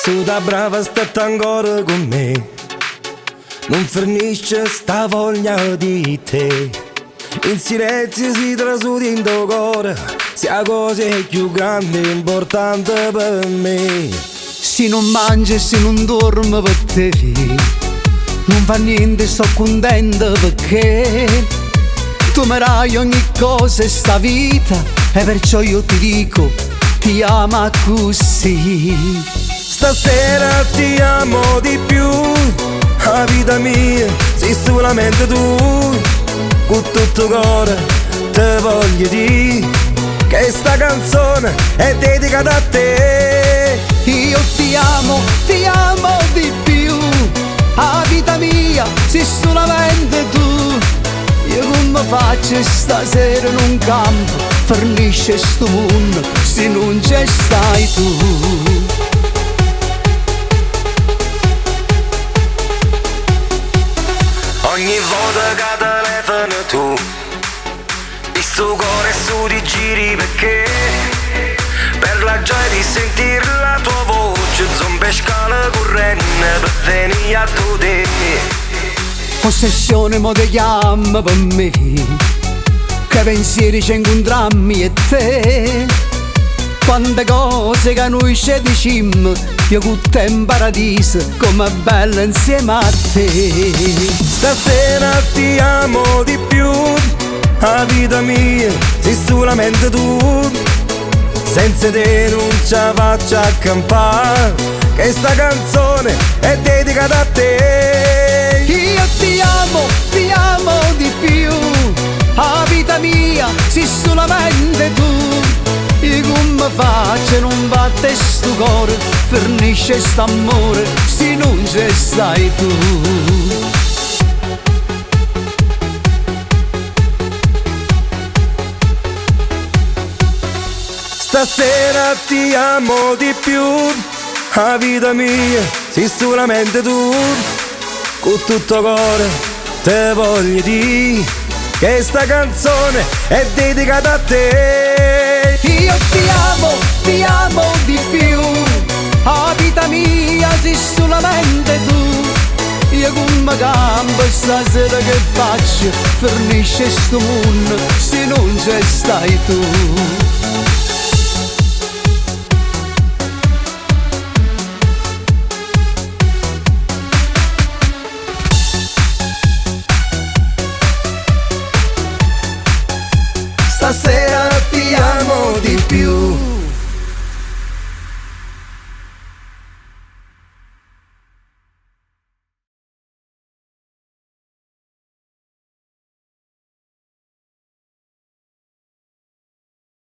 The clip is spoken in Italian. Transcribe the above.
Tu da brava stai ancora con me, non finisce sta voglia di te. In silenzio si trasudi in tuo cuore, sia cosa più grande e importante per me. Se non mangi e se non dormo per te, non fa niente, sto contento perché tu mi dai ogni cosa in sta vita, e perciò io ti dico, ti amo così. Stasera ti amo di più, la vita mia sei solamente tu. Con tutto cuore te voglio dire che sta canzone è dedicata a te. Io ti amo di più, la vita mia sei solamente tu. Io come faccio stasera in un campo, fornisce sto mondo se non ci stai tu. Ogni volta che telefono tu, il suo cuore su di giri perché per la gioia di sentire la tua voce zombe scala corrente per venire a te. Ossessione mo te chiama per me, che pensieri ci incontrammo e te. Quante cose che noi ci dicimmo, io con te in paradiso, come bella insieme a te. Stasera ti amo di più, la vita mia sei solamente tu. Senza te non ce la faccio a campare, che sta canzone è dedicata a te. Io ti amo di più, la vita mia sei solamente tu. Io come faccio non batte sto cuore, fornisce st'amore se non ci stai tu. Stasera ti amo di più, la vita mia sei solamente tu. Con tutto cuore te voglio dire che sta canzone è dedicata a te. Io ti amo di più, la vita mia sei solamente tu. Io come campo stasera che faccio, fornisce sto mondo se non ci stai tu. Stasera ti amo di più.